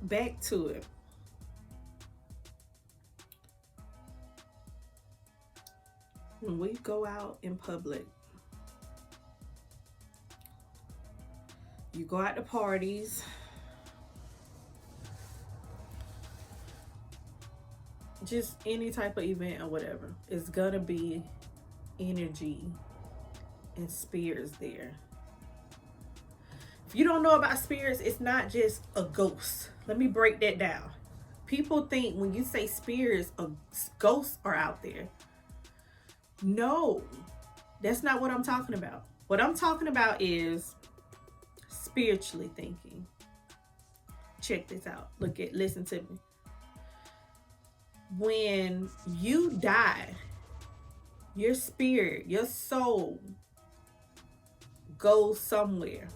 back to it. When we go out in public, you go out to parties, just any type of event or whatever, it's gonna be energy and spirits there. If you don't know about spirits, it's not just a ghost. Let me break that down. People think when you say spirits, ghosts are out there. No, that's not what I'm talking about. What I'm talking about is spiritually thinking. Check this out. Listen to me. When you die, your spirit, your soul goes somewhere.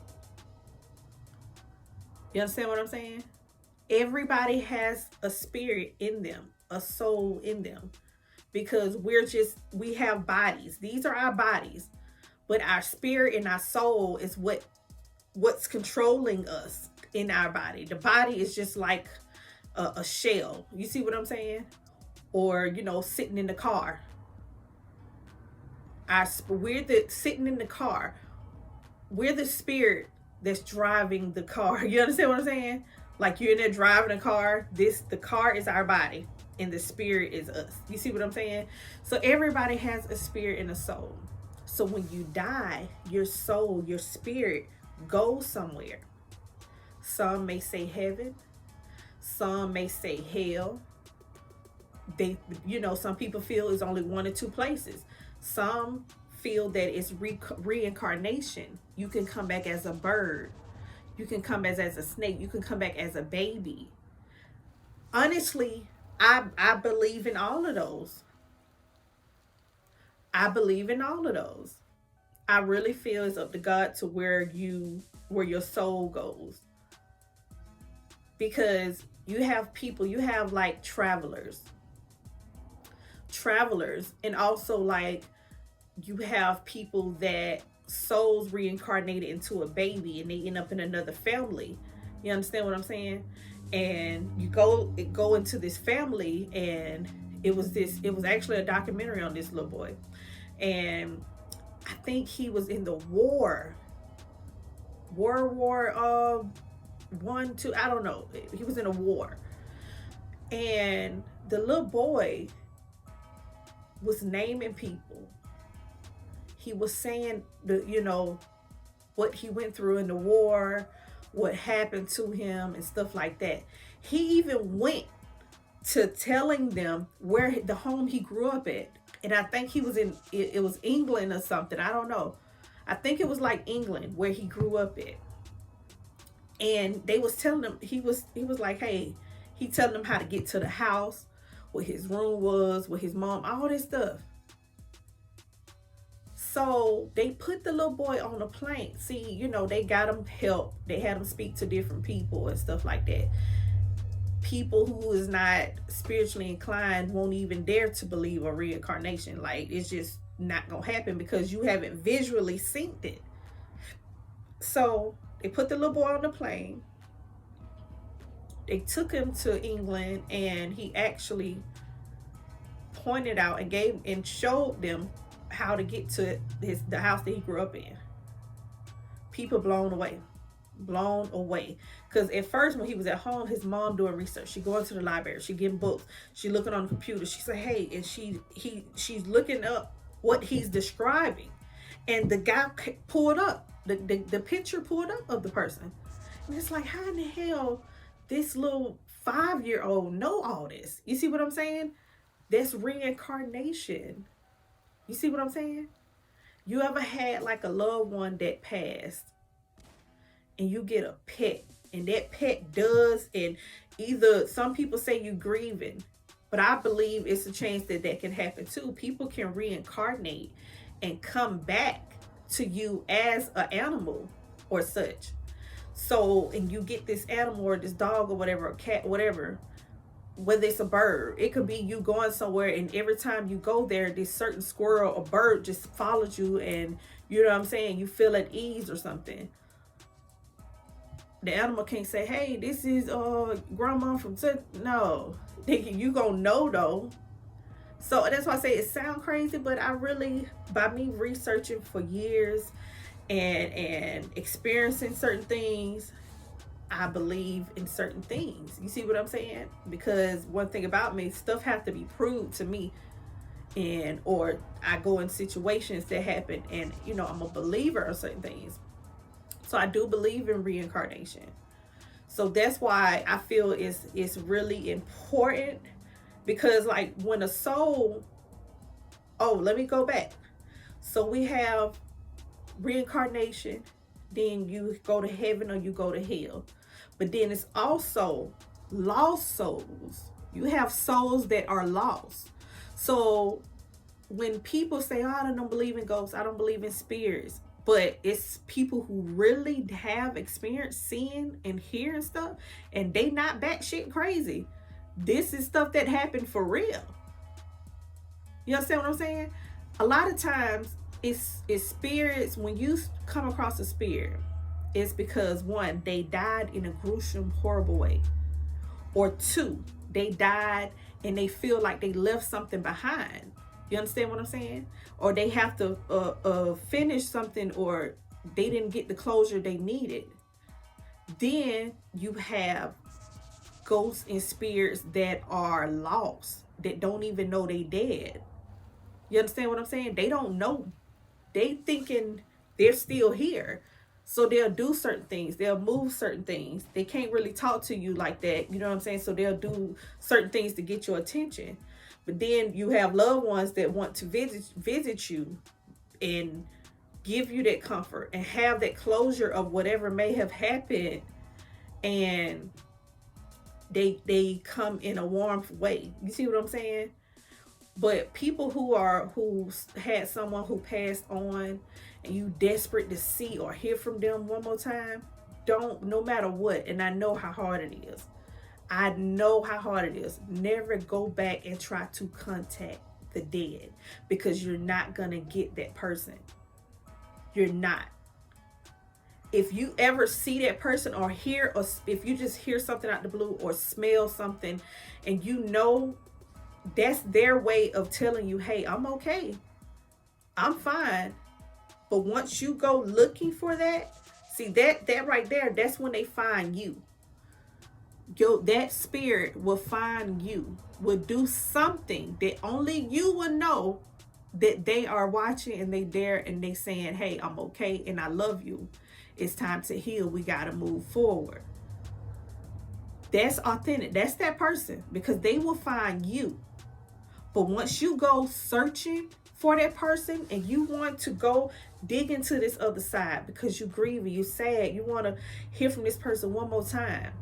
You understand what I'm saying? Everybody has a spirit in them, a soul in them, because we have bodies. These are our bodies, but our spirit and our soul is what's controlling us in our body. The body is just like a shell. You see what I'm saying? Or sitting in the car. Sitting in the car. We're the spirit that's driving the car. You understand what I'm saying? Like you're in there driving a car. The car is our body, and the spirit is us. You see what I'm saying? So everybody has a spirit and a soul. So when you die, your soul, your spirit goes somewhere. Some may say heaven. Some may say hell. Some people feel it's only one or two places. Some feel that it's reincarnation. You can come back as a bird. You can come as a snake. You can come back as a baby. Honestly, I believe in all of those. I believe in all of those. I really feel it's up to God to where your soul goes. Because you have people, you have like travelers, and also like you have people that souls reincarnated into a baby and they end up in another family. You understand what I'm saying? And you go into this family, and it was actually a documentary on this little boy, and I think he was in the war one, two, I don't know. He was in a war, and the little boy was naming people. He was saying what he went through in the war, what happened to him, and stuff like that. He even went to telling them where the home he grew up at, and I think he was it was England or something. I don't know. I think it was like England where he grew up at. And they was telling him, he was like, hey, he telling them how to get to the house, what his room was, with his mom, all this stuff. So they put the little boy on a plane. See, they got him help. They had him speak to different people and stuff like that. People who is not spiritually inclined won't even dare to believe a reincarnation. Like, it's just not gonna happen because you haven't visually seen it. So they put the little boy on the plane. They took him to England, and he actually pointed out and showed them how to get to the house that he grew up in. People blown away. Because at first, when he was at home, his mom doing research. She going to the library. She getting books. She looking on the computer. She said, hey, and she's looking up what he's describing. And the guy pulled up. The picture pulled up of the person. And it's like, how in the hell this little 5-year-old know all this? You see what I'm saying? That's reincarnation. You see what I'm saying? You ever had like a loved one that passed, and you get a pet, and that pet does, and either some people say you grieving, but I believe it's a chance that can happen too. People can reincarnate and come back to you as an animal or such. So, and you get this animal or this dog or whatever, a cat, whatever, whether it's a bird, it could be you going somewhere, and every time you go there, this certain squirrel or bird just follows you, and you know what I'm saying, you feel at ease or something. The animal can't say, hey, this is grandma from no. You gonna know though. So that's why I say it sounds crazy, but I really, by me researching for years and experiencing certain things, I believe in certain things. You see what I'm saying? Because one thing about me, stuff have to be proved to me, and or I go in situations that happen, and I'm a believer of certain things. So I do believe in reincarnation. So that's why I feel it's really important, because like when a soul, oh, let me go back. So we have reincarnation, then you go to heaven or you go to hell. But then it's also lost souls. You have souls that are lost. So when people say, oh, I don't believe in ghosts, I don't believe in spirits, but it's people who really have experienced seeing and hearing stuff, and they not batshit crazy. This is stuff that happened for real. You understand what I'm saying? A lot of times it's spirits. When you come across a spirit, it's because one, they died in a gruesome, horrible way, or two, they died and they feel like they left something behind. You understand what I'm saying? Or they have to finish something, or they didn't get the closure they needed. Then you have ghosts and spirits that are lost, that don't even know they dead. You understand what I'm saying? They don't know. They thinking they're still here. So they'll do certain things. They'll move certain things. They can't really talk to you like that. You know what I'm saying? So they'll do certain things to get your attention. But then you have loved ones that want to visit you and give you that comfort and have that closure of whatever may have happened. And they come in a warm way. You see what I'm saying? But people who had someone who passed on, and you desperate to see or hear from them one more time, don't, no matter what. And I know how hard it is. I know how hard it is. Never go back and try to contact the dead, because you're not gonna get that person. You're not. If you ever see that person or hear, or if you just hear something out the blue or smell something, and that's their way of telling you, hey, I'm okay, I'm fine. But once you go looking for that, see that right there, that's when they find you. That spirit will find you, will do something that only you will know, that they are watching and they there and they saying, hey, I'm okay and I love you. It's time to heal. We got to move forward. That's authentic. That's that person, because they will find you. But once you go searching for that person and you want to go dig into this other side because you're grieving, you're sad, you want to hear from this person one more time.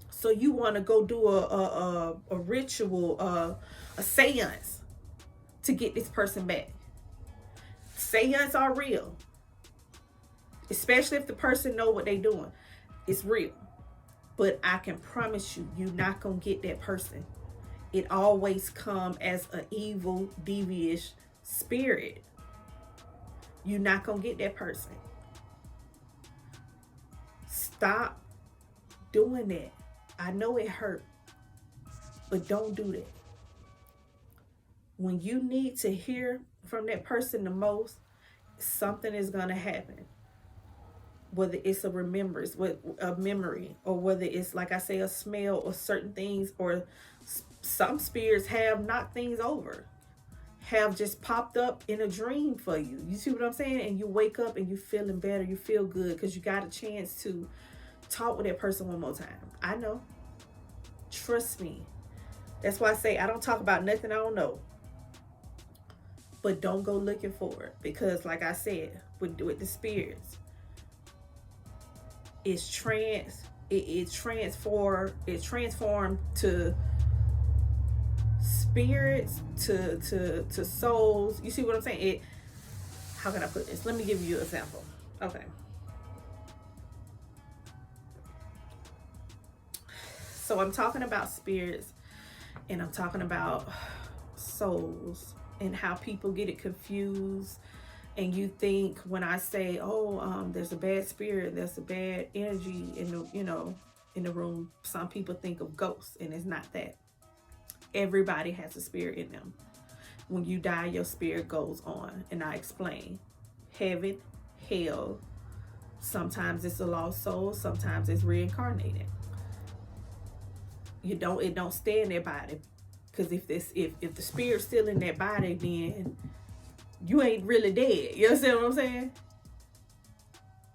So you want to go do a ritual, a seance to get this person back. Seance are real, especially if the person know what they doing. It's real. But I can promise you, you're not going to get that person. It always come as an evil, devious spirit. You're not going to get that person. Stop doing that. I know it hurt, but don't do that. When you need to hear from that person the most, something is going to happen. Whether it's a remembrance, a memory, or whether it's, like I say, a smell or certain things, or some spirits have knocked things over, have just popped up in a dream for you. You see what I'm saying? And you wake up and you're feeling better. You feel good because you got a chance to talk with that person one more time. I know. Trust me. That's why I say I don't talk about nothing I don't know. But don't go looking for it, because like I said, with the spirits, it's transformed to spirits, to souls. You see what I'm saying? How can I put this? Let me give you an example. Okay. So I'm talking about spirits, and I'm talking about souls, and how people get it confused, and you think when I say, oh, there's a bad spirit, there's a bad energy in the, in the room, some people think of ghosts, and it's not that. Everybody has a spirit in them. When you die, your spirit goes on, and I explain heaven, hell. Sometimes it's a lost soul, sometimes it's reincarnated. It don't stay in their body, because if the spirit's still in that body, then you ain't really dead. You understand what I'm saying?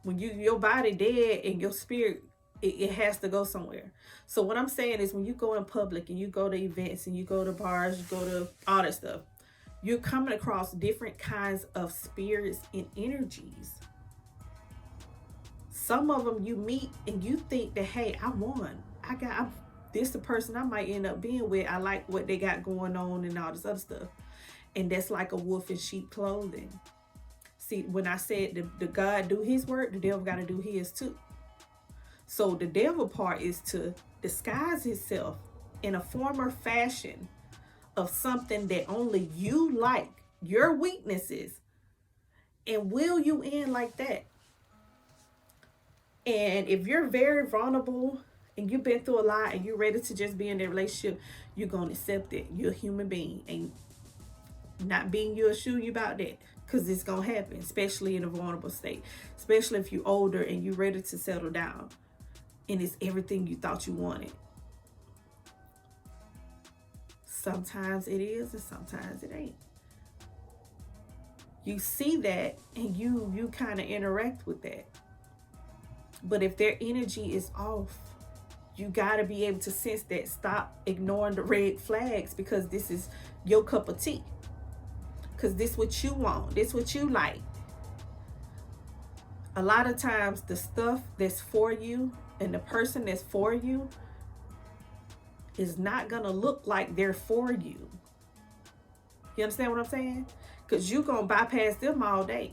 When your body dead and your spirit, it has to go somewhere. So what I'm saying is, when you go in public and you go to events and you go to bars, you go to all that stuff, you're coming across different kinds of spirits and energies. Some of them you meet and you think that, hey, I won. This the person I might end up being with. I like what they got going on and all this other stuff. And that's like a wolf in sheep clothing. See, when I said the God do his work, the devil got to do his too. So the devil part is to disguise himself in a form or fashion of something that only you like, your weaknesses, and will you in like that. And if you're very vulnerable and you've been through a lot and you're ready to just be in that relationship, you're going to accept it. You're a human being, and not being you assure you about that, because it's going to happen, especially in a vulnerable state, especially if you're older and you're ready to settle down and it's everything you thought you wanted. Sometimes it is and sometimes it ain't. You see that and you kind of interact with that. But if their energy is off, you got to be able to sense that. Stop ignoring the red flags, because this is your cup of tea. Because this what you want. This what you like. A lot of times the stuff that's for you and the person that's for you is not going to look like they're for you. You understand what I'm saying? Because you're going to bypass them all day.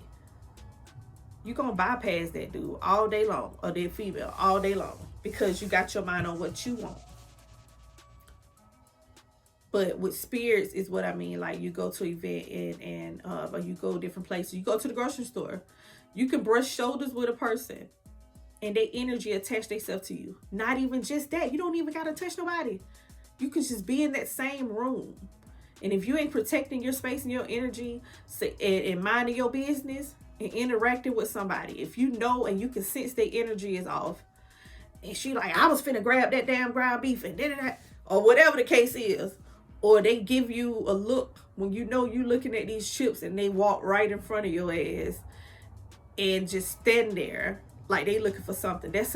You're going to bypass that dude all day long, or that female all day long, because you got your mind on what you want. But with spirits is what I mean. Like, you go to an event or you go different places. You go to the grocery store. You can brush shoulders with a person and their energy attach themselves to you. Not even just that. You don't even got to touch nobody. You can just be in that same room. And if you ain't protecting your space and your energy and minding your business and interacting with somebody, if you know and you can sense their energy is off, and she like, I was finna grab that damn ground beef and that, or whatever the case is, or they give you a look when you know you looking at these chips and they walk right in front of your ass and just stand there like they looking for something. That's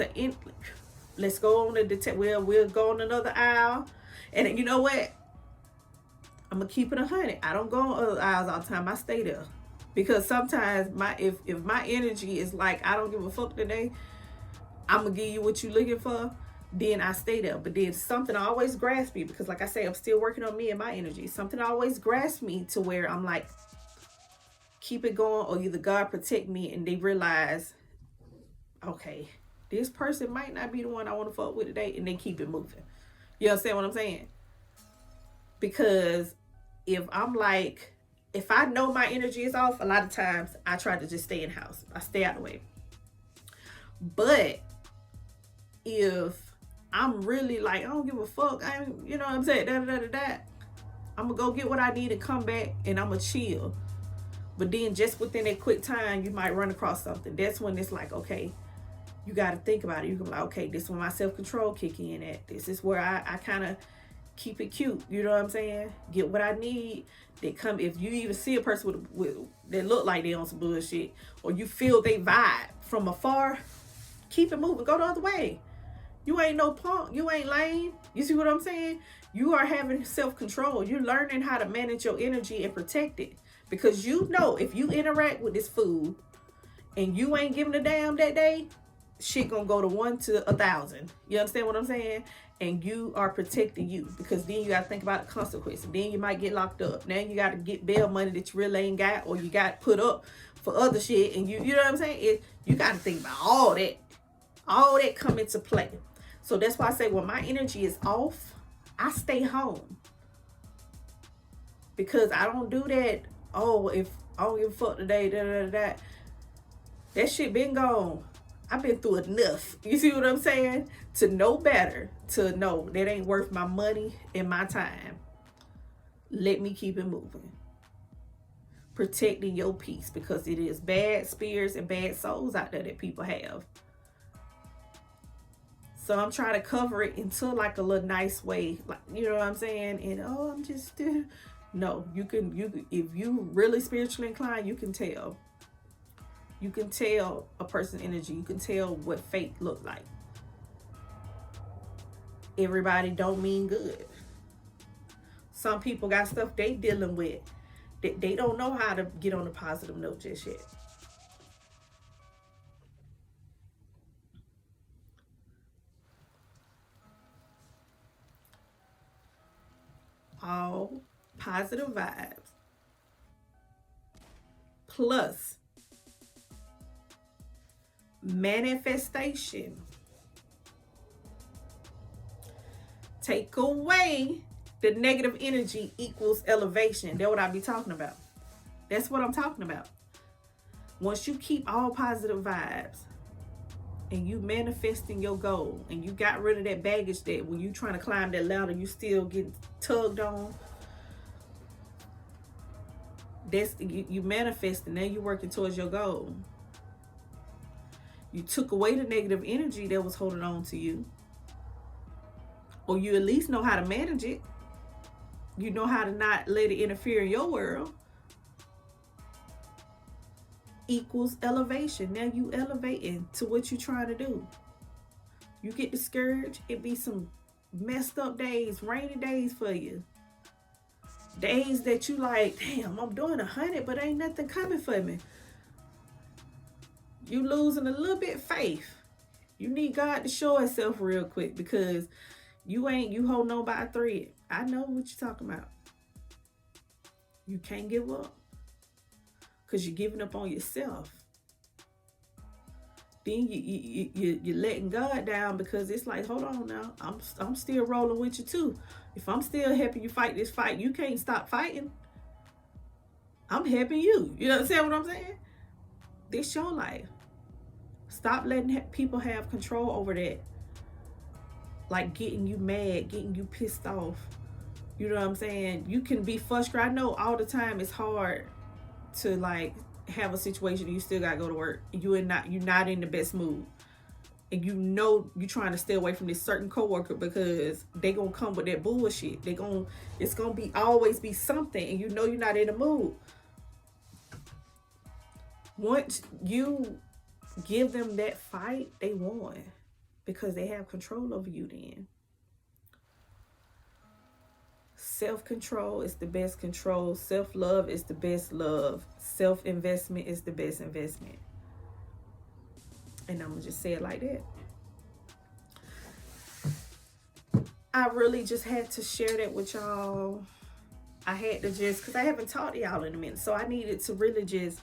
let's go on we'll go on another aisle. And you know what? I'm gonna keep it 100. I don't go on other aisles all the time. I stay there. Because sometimes if my energy is like, I don't give a fuck today, I'm gonna give you what you looking for, then I stay there. But then something always grasps me, because like I say, I'm still working on me and my energy. Something always grasps me to where I'm like, keep it going, or either God protect me, and they realize, okay, this person might not be the one I want to fuck with today, and they keep it moving. You understand what I'm saying? Because if I know my energy is off, a lot of times I try to just stay in the house. I stay out of the way. But if I'm really like, I don't give a fuck, you know what I'm saying, I'm gonna go get what I need and come back, and I'm gonna chill. But then just within that quick time, you might run across something. That's when it's like, okay, you got to think about it. You can be like, okay, this is where my self-control kick in at. This is where I kind of keep it cute. You know what I'm saying? Get what I need. They come, if you even see a person with that look like they on some bullshit, or you feel they vibe from afar, keep it moving. Go the other way. You ain't no punk. You ain't lame. You see what I'm saying? You are having self-control. You're learning how to manage your energy and protect it. Because you know, if you interact with this food and you ain't giving a damn that day, shit gonna go to 1 to 1,000. You understand what I'm saying? And you are protecting you, because then you gotta think about the consequences. Then you might get locked up. Now you gotta get bail money that you really ain't got, or you got put up for other shit. And you know what I'm saying? You gotta think about all that. All that come into play. So that's why I say, when my energy is off, I stay home. Because I don't do that. Oh, if I don't give a fuck today, that shit been gone. I've been through enough. You see what I'm saying? To know better, to know that ain't worth my money and my time. Let me keep it moving. Protecting your peace, because it is bad spirits and bad souls out there that people have. So I'm trying to cover it into like a little nice way, like, you know what I'm saying? And I'm just no, you can if you really spiritually inclined, you can tell. You can tell a person's energy. You can tell what fate look like. Everybody don't mean good. Some people got stuff they dealing with that they don't know how to get on a positive note just yet. All positive vibes plus manifestation. Take away the negative energy equals elevation. That's what I be talking about. That's what I'm talking about. Once you keep all positive vibes and you manifesting your goal and you got rid of that baggage that when you trying to climb that ladder, you still get tugged on. That's you manifesting. Now you working towards your goal. You took away the negative energy that was holding on to you. Or you at least know how to manage it. You know how to not let it interfere in your world. Equals elevation. Now you elevating to what you're trying to do. You get discouraged, it be some messed up days, rainy days for you. Days that you like, damn, I'm doing 100, but ain't nothing coming for me. You losing a little bit of faith. You need God to show himself real quick, because you holding on by a thread. I know what you're talking about. You can't give up because you're giving up on yourself. Then you're letting God down, because it's like, hold on now, I'm still rolling with you too. If I'm still helping you fight this fight, you can't stop fighting. I'm helping you. You understand what I'm saying? This your life. Stop letting people have control over that. Like getting you mad, getting you pissed off. You know what I'm saying? You can be frustrated. I know all the time it's hard to like have a situation you still gotta go to work. You're not in the best mood. And you know you're trying to stay away from this certain coworker because they gonna come with that bullshit. It's gonna be always be something, and you know you're not in the mood. Once you give them that fight, they won, because they have control over you then. Self-control is the best control. Self-love is the best love. Self-investment is the best investment. And I'm going to just say it like that. I really just had to share that with y'all. I had to just, because I haven't talked to y'all in a minute. So I needed to really just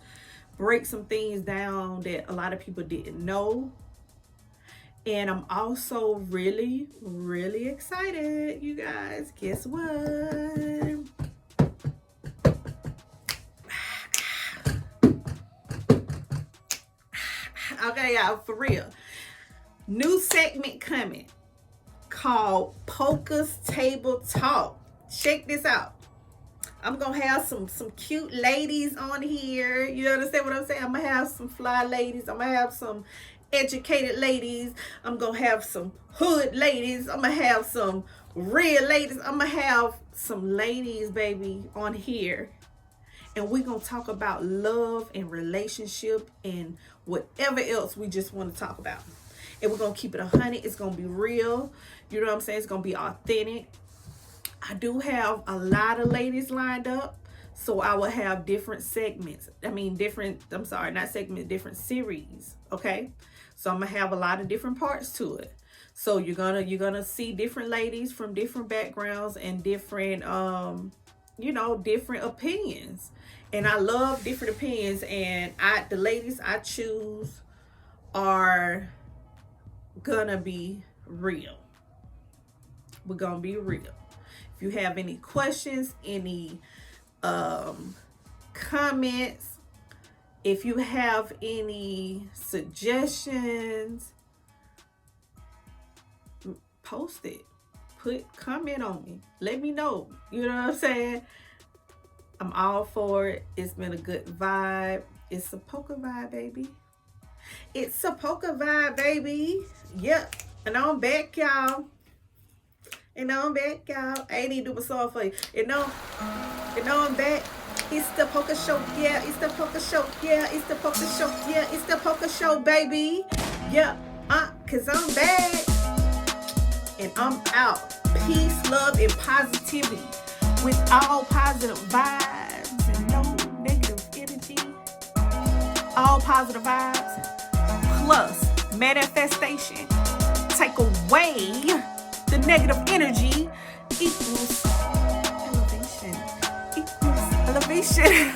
break some things down that a lot of people didn't know. And I'm also really, really excited, you guys. Guess what? Okay, y'all, for real. New segment coming called Poker's Table Talk. Check this out. I'm going to have some cute ladies on here. You understand what I'm saying? I'm going to have some fly ladies. I'm going to have some educated ladies. I'm going to have some hood ladies. I'm going to have some real ladies. I'm going to have some ladies, baby, on here. And we're going to talk about love and relationship and whatever else we just want to talk about. And we're going to keep it 100. It's going to be real. You know what I'm saying? It's going to be authentic. I do have a lot of ladies lined up. So I will have different segments. Different series. Okay? So I'm going to have a lot of different parts to it. So you're gonna see different ladies from different backgrounds and different different opinions. And I love different opinions, and the ladies I choose are gonna be real. We're gonna be real. If you have any questions, any comments. If you have any suggestions, post it. Comment on me. Let me know. You know what I'm saying? I'm all for it. It's been a good vibe. It's a polka vibe, baby. It's a polka vibe, baby. Yep. And I'm back, y'all. I ain't even do my song for you. I'm back. It's the polka show, yeah. It's the polka show, yeah. It's the polka show, yeah. It's the polka show, baby. Yeah, cause I'm back. And I'm out. Peace, love, and positivity. With all positive vibes and no negative energy. All positive vibes. Plus manifestation. Take away the negative energy equals elevation.